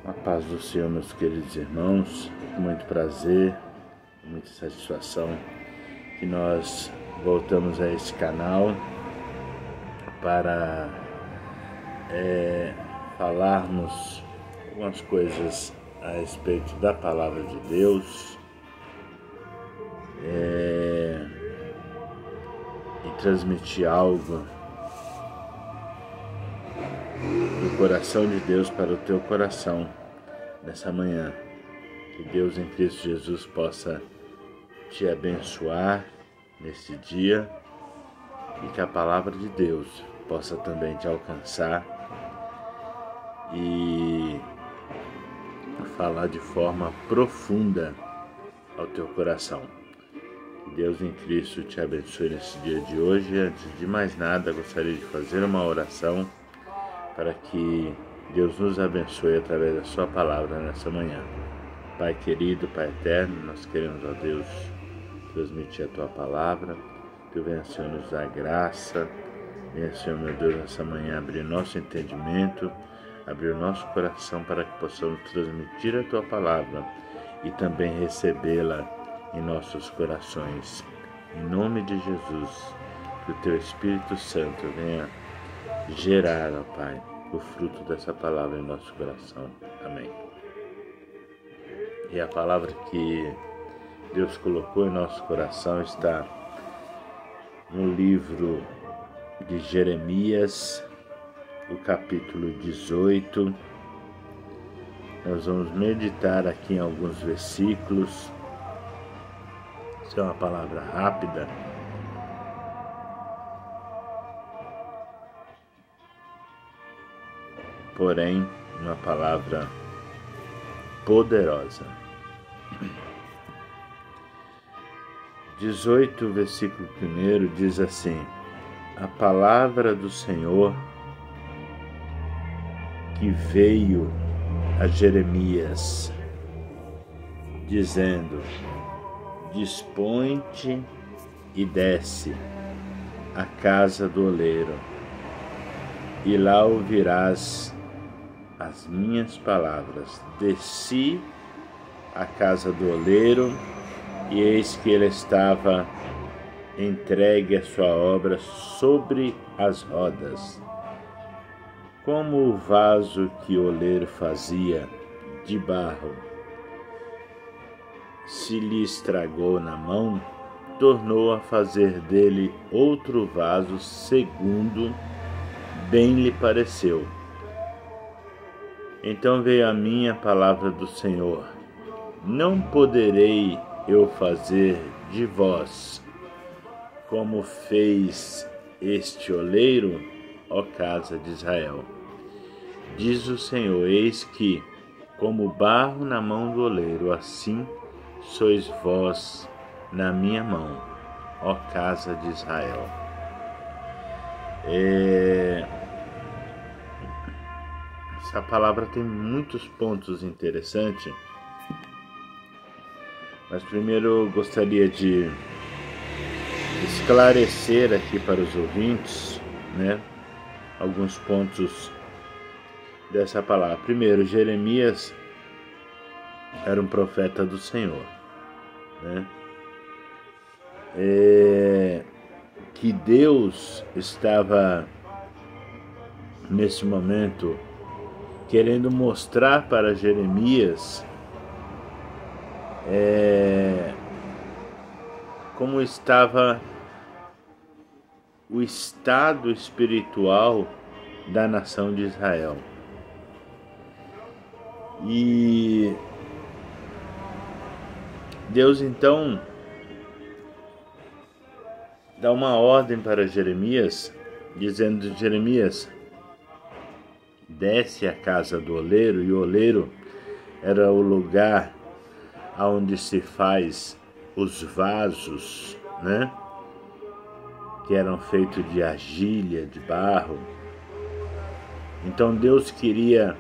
A paz do Senhor, meus queridos irmãos, com muito prazer, com muita satisfação que nós voltamos a esse canal para falarmos algumas coisas a respeito da Palavra de Deus e transmitir algo do coração de Deus para o teu coração nessa manhã. Que Deus em Cristo Jesus possa te abençoar nesse dia e que a palavra de Deus possa também te alcançar e falar de forma profunda ao teu coração. Que Deus em Cristo te abençoe nesse dia de hoje. Antes de mais nada, gostaria de fazer uma oração para que Deus nos abençoe através da sua palavra nessa manhã. Pai querido, Pai eterno, nós queremos, ó Deus, transmitir a tua palavra. Tu venha, Senhor, nos dar graça. Venha, Senhor, meu Deus, nessa manhã abrir nosso entendimento, abrir o nosso coração para que possamos transmitir a tua palavra e também recebê-la em nossos corações. Em nome de Jesus, que o teu Espírito Santo venha gerar, ó Pai, o fruto dessa palavra em nosso coração. Amém. E a palavra que Deus colocou em nosso coração está no livro de Jeremias, o capítulo 18. Nós vamos meditar aqui em alguns versículos. Isso é uma palavra rápida, porém uma palavra poderosa. 18, versículo 1 diz assim: a palavra do Senhor que veio a Jeremias, dizendo: dispõe-te e desce à casa do oleiro, e lá ouvirás as minhas palavras. Desci à casa do oleiro, e eis que ele estava entregue a sua obra sobre as rodas, como o vaso que o oleiro fazia de barro. Se lhe estragou na mão, tornou a fazer dele outro vaso segundo bem lhe pareceu. Então veio a mim a palavra do Senhor: não poderei eu fazer de vós como fez este oleiro, ó casa de Israel? Diz o Senhor: eis que, como barro na mão do oleiro, assim sois vós na minha mão, ó casa de Israel. Essa palavra tem muitos pontos interessantes, mas primeiro eu gostaria de esclarecer aqui para os ouvintes, alguns pontos dessa palavra. Primeiro, Jeremias era um profeta do Senhor, que Deus estava nesse momento querendo mostrar para Jeremias como estava o estado espiritual da nação de Israel. E Deus então dá uma ordem para Jeremias, dizendo: Jeremias, desce à casa do oleiro. E o oleiro era o lugar onde se faz os vasos, que eram feitos de argila, de barro. Então Deus queria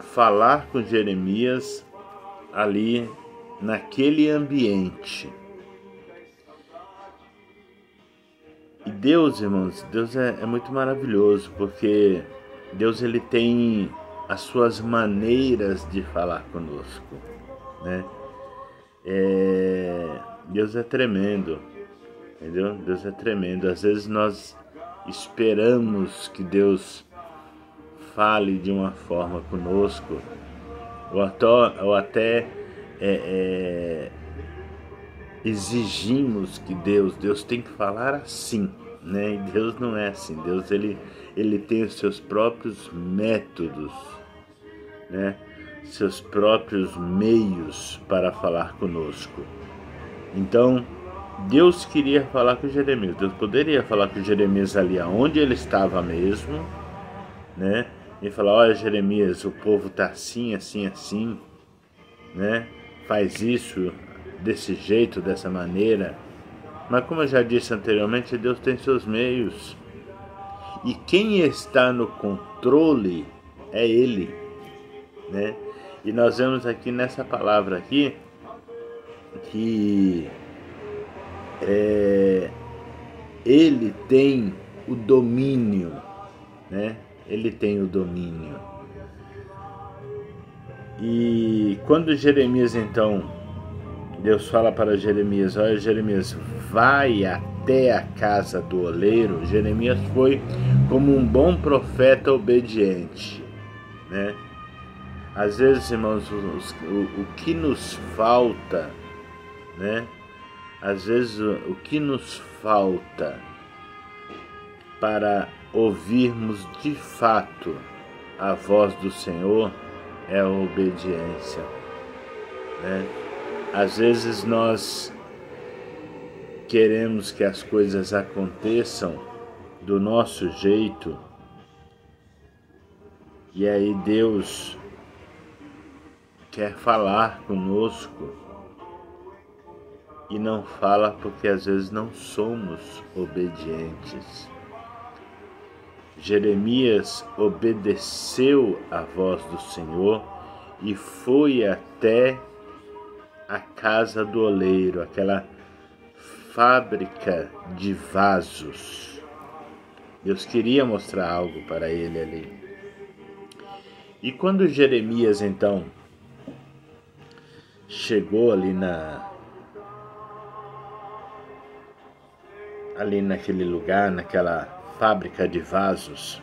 falar com Jeremias ali naquele ambiente. E Deus, irmãos, Deus é muito maravilhoso, porque Deus ele tem as suas maneiras de falar conosco, né? Deus é tremendo, entendeu? Deus é tremendo. Às vezes nós esperamos que Deus fale de uma forma conosco, ou até exigimos que Deus tem que falar assim, né? E Deus não é assim. Deus ele tem os seus próprios métodos, né? Seus próprios meios para falar conosco. Então, Deus queria falar com Jeremias. Deus poderia falar com Jeremias ali aonde ele estava mesmo, né? E falar: olha, Jeremias, o povo está assim, assim, assim, né? Faz isso desse jeito, dessa maneira. Mas como eu já disse anteriormente, Deus tem seus meios. E quem está no controle é Ele, né? E nós vemos aqui nessa palavra aqui que Ele tem o domínio, né? Ele tem o domínio. E quando Jeremias, então, Deus fala para Jeremias: olha, Jeremias, vai até a casa do oleiro. Jeremias foi como um bom profeta obediente, né? Às vezes, irmãos, o que nos falta, né? Às vezes o que nos falta para ouvirmos de fato a voz do Senhor é a obediência, né? Às vezes nós queremos que as coisas aconteçam do nosso jeito, e aí Deus quer falar conosco e não fala porque às vezes não somos obedientes. Jeremias obedeceu à voz do Senhor e foi até a casa do oleiro, aquela fábrica de vasos. Deus queria mostrar algo para ele ali. E quando Jeremias então chegou ali naquele lugar, naquela fábrica de vasos,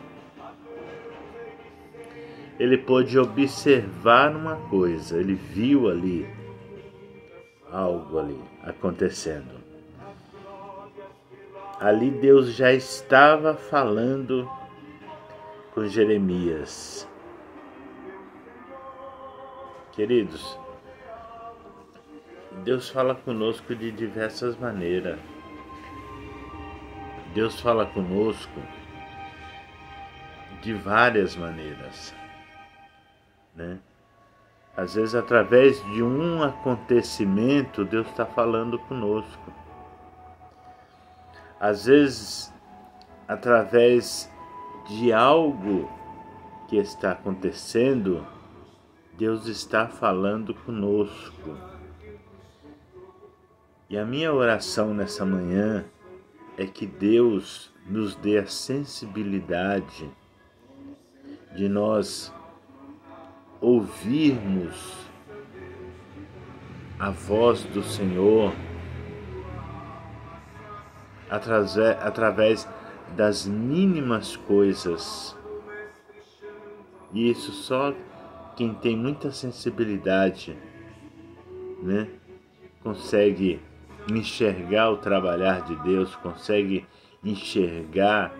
ele pôde observar uma coisa. Ele viu ali algo ali acontecendo. Ali Deus já estava falando com Jeremias. Queridos, Deus fala conosco de diversas maneiras. Deus fala conosco de várias maneiras, né? Às vezes, através de um acontecimento, Deus está falando conosco. Às vezes, através de algo que está acontecendo, Deus está falando conosco. E a minha oração nessa manhã é que Deus nos dê a sensibilidade de nós ouvirmos a voz do Senhor através das mínimas coisas. E isso só quem tem muita sensibilidade, né, consegue enxergar o trabalhar de Deus, consegue enxergar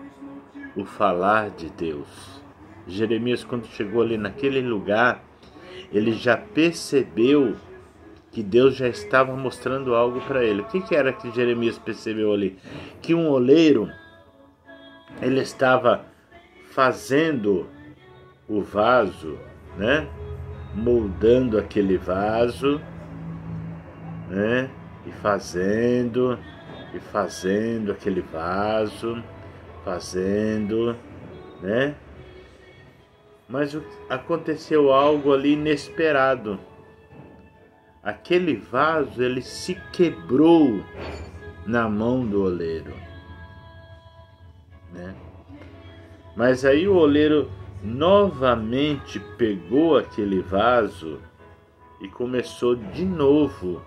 o falar de Deus. Jeremias, quando chegou ali naquele lugar, ele já percebeu que Deus já estava mostrando algo para ele. O que era que Jeremias percebeu ali? Que um oleiro, ele estava fazendo o vaso, né? Moldando aquele vaso, né? E fazendo aquele vaso, né? Mas aconteceu algo ali inesperado. Aquele vaso, ele se quebrou na mão do oleiro, né? Mas aí o oleiro novamente pegou aquele vaso e começou de novo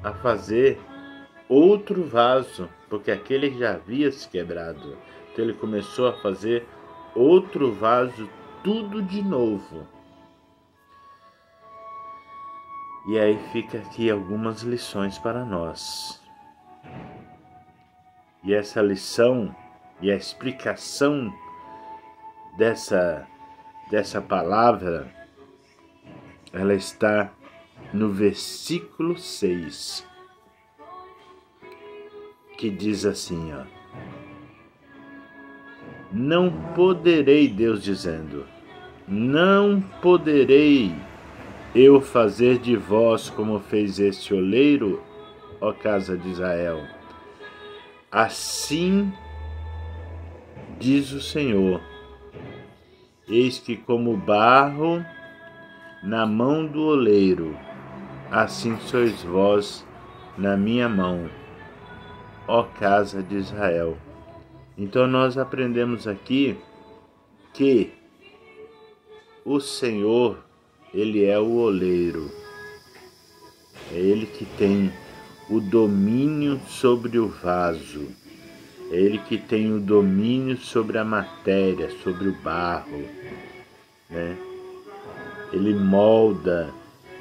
a fazer outro vaso, porque aquele já havia se quebrado. Então ele começou a fazer outro vaso, tudo de novo. E aí fica aqui algumas lições para nós. E essa lição e a explicação dessa palavra, ela está no versículo 6, que diz assim, ó: não poderei, Deus dizendo, não poderei eu fazer de vós como fez este oleiro, ó casa de Israel. Assim diz o Senhor: eis que como barro na mão do oleiro, assim sois vós na minha mão, ó casa de Israel. Então nós aprendemos aqui que o Senhor, Ele é o oleiro. É Ele que tem o domínio sobre o vaso. É Ele que tem o domínio sobre a matéria, sobre o barro, né? Ele molda,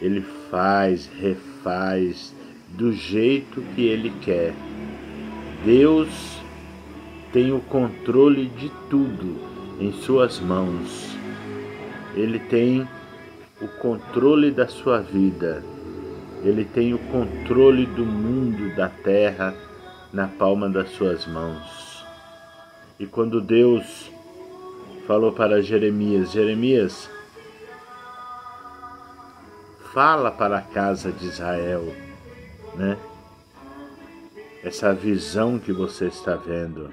Ele faz, refaz do jeito que Ele quer. Deus tem o controle de tudo em suas mãos. Ele tem o controle da sua vida. Ele tem o controle do mundo, da terra, na palma das suas mãos. E quando Deus falou para Jeremias: Jeremias, fala para a casa de Israel, né? Essa visão que você está vendo.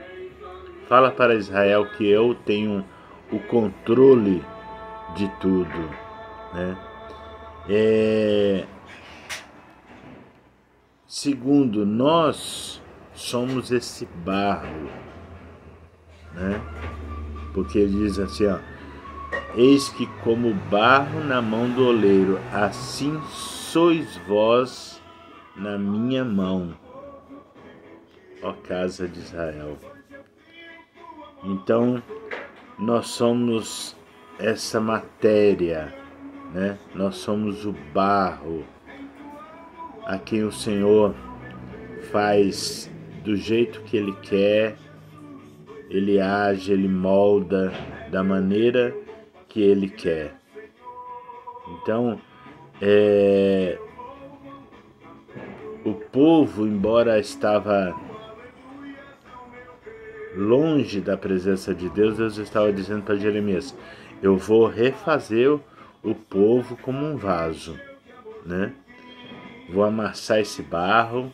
Fala para Israel que eu tenho o controle de tudo, né? Segundo, nós somos esse barro, né? Porque ele diz assim, ó: eis que como barro na mão do oleiro, assim sois vós na minha mão, ó casa de Israel. Então, nós somos essa matéria, né? Nós somos o barro a quem o Senhor faz do jeito que Ele quer, Ele age, Ele molda da maneira que Ele quer. Então, o povo, embora estava longe da presença de Deus, Deus estava dizendo para Jeremias: eu vou refazer o povo como um vaso, né? Vou amassar esse barro,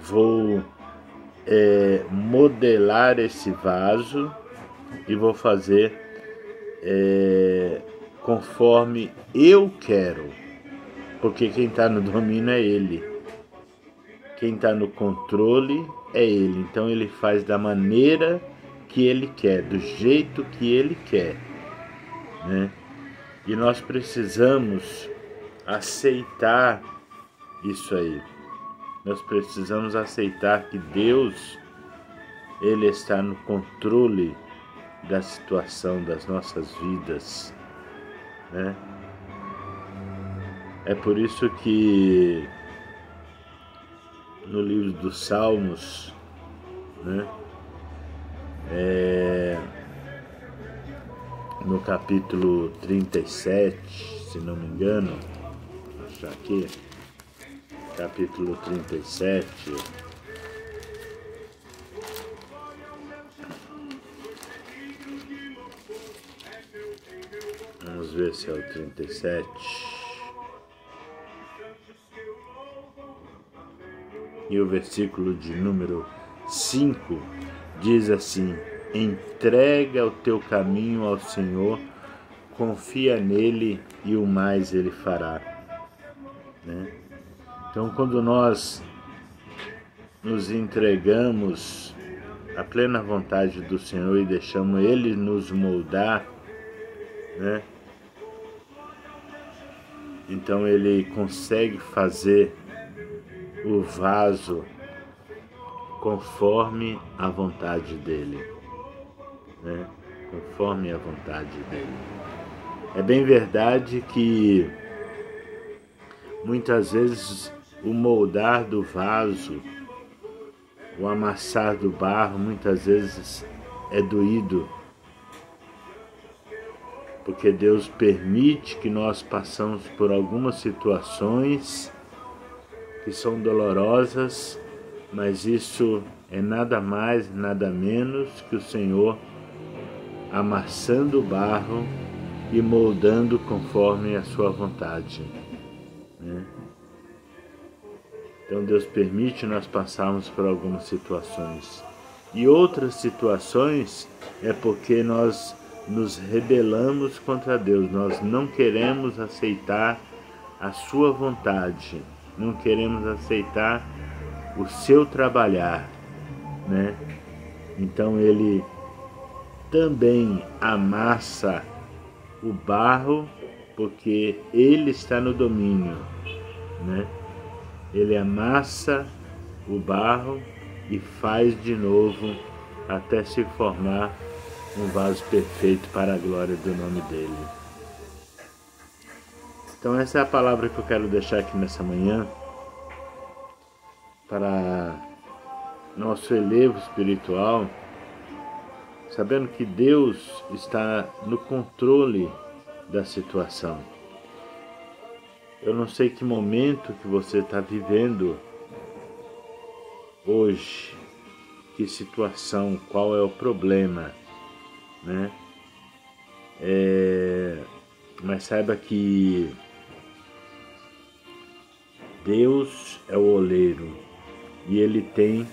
vou modelar esse vaso e vou fazer conforme eu quero, porque quem está no domínio é Ele, quem está no controle é Ele. Então Ele faz da maneira que Ele quer, do jeito que Ele quer, né? E nós precisamos aceitar isso aí. Nós precisamos aceitar que Deus, Ele está no controle da situação das nossas vidas, né? É por isso que no livro dos Salmos, né, no capítulo 37, se não me engano, vou achar aqui, capítulo 37, vamos ver se é o 37, e o versículo de número 5 diz assim: entrega o teu caminho ao Senhor, confia nele e o mais ele fará, né? Então, quando nós nos entregamos à plena vontade do Senhor e deixamos Ele nos moldar, né? Então ele consegue fazer o vaso conforme a vontade dele, né? Conforme a vontade dele. É bem verdade que muitas vezes o moldar do vaso, o amassar do barro, muitas vezes é doído, porque Deus permite que nós passamos por algumas situações que são dolorosas, mas isso é nada mais, nada menos que o Senhor amassando o barro e moldando conforme a sua vontade, né? Então Deus permite nós passarmos por algumas situações. E outras situações é porque nós nos rebelamos contra Deus, nós não queremos aceitar a sua vontade, não queremos aceitar o seu trabalhar, né? Então ele também amassa o barro, porque ele está no domínio, né? Ele amassa o barro e faz de novo até se formar um vaso perfeito para a glória do nome dele. Então essa é a palavra que eu quero deixar aqui nessa manhã para nosso elevo espiritual, sabendo que Deus está no controle da situação. Eu não sei que momento que você está vivendo hoje, que situação, qual é o problema, né? Mas saiba que Deus é o oleiro e Ele tem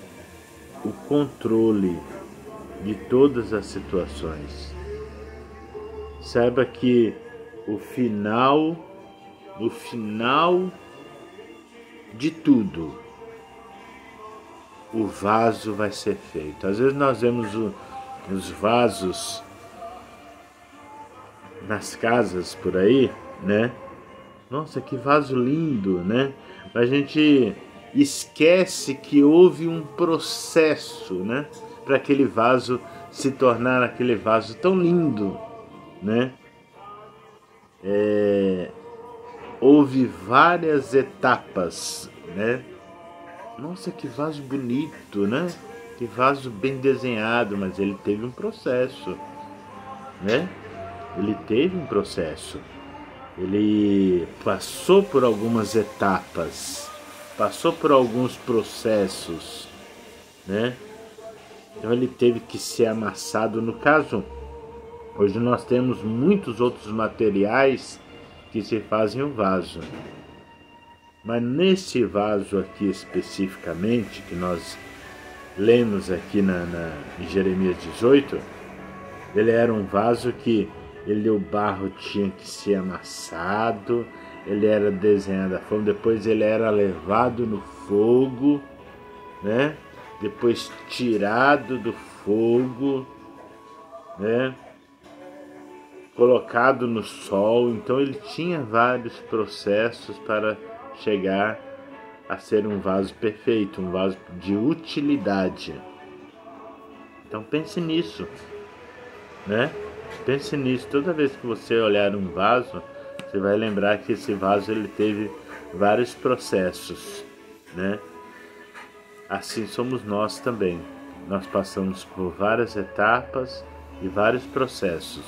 o controle de todas as situações. Saiba que o final de tudo, o vaso vai ser feito. Às vezes nós vemos os vasos nas casas por aí, né? Nossa, que vaso lindo, né? A gente esquece que houve um processo, né? Para aquele vaso se tornar aquele vaso tão lindo, né? Houve várias etapas, né? Nossa, que vaso bonito, né? Que vaso bem desenhado, mas ele teve um processo, né? Ele teve um processo. Ele passou por algumas etapas, passou por alguns processos, né? Então ele teve que ser amassado. No caso, hoje nós temos muitos outros materiais que se fazem o vaso. Mas nesse vaso aqui especificamente, que nós lemos aqui em Jeremias 18, ele era um vaso que o barro tinha que ser amassado, ele era desenhado a forma, depois ele era levado no fogo, né? Depois tirado do fogo, né? Colocado no sol. Então ele tinha vários processos para chegar a ser um vaso perfeito, um vaso de utilidade. Então pense nisso, né? Pense nisso. Toda vez que você olhar um vaso, você vai lembrar que esse vaso ele teve vários processos, né? Assim somos nós também. Nós passamos por várias etapas e vários processos,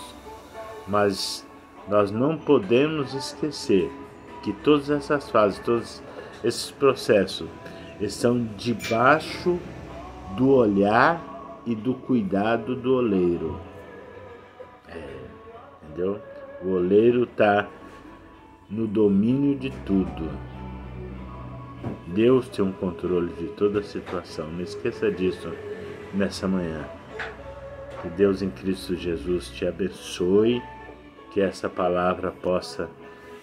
mas nós não podemos esquecer que todas essas fases, todos esses processos estão debaixo do olhar e do cuidado do oleiro. Entendeu? O oleiro está no domínio de tudo. Deus tem um controle de toda a situação. Não esqueça disso nessa manhã. Que Deus em Cristo Jesus te abençoe, que essa palavra possa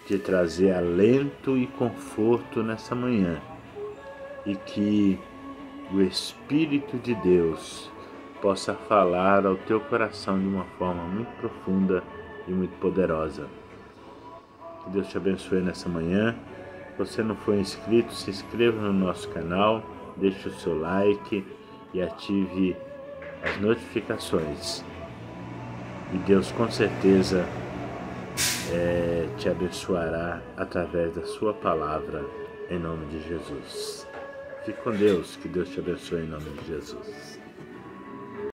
te trazer alento e conforto nessa manhã, e que o Espírito de Deus possa falar ao teu coração de uma forma muito profunda e muito poderosa. Que Deus te abençoe nessa manhã. Se você não for inscrito, se inscreva no nosso canal, deixe o seu like e ative as notificações. E Deus com certeza te abençoará através da sua palavra, em nome de Jesus. Fique com Deus, que Deus te abençoe em nome de Jesus.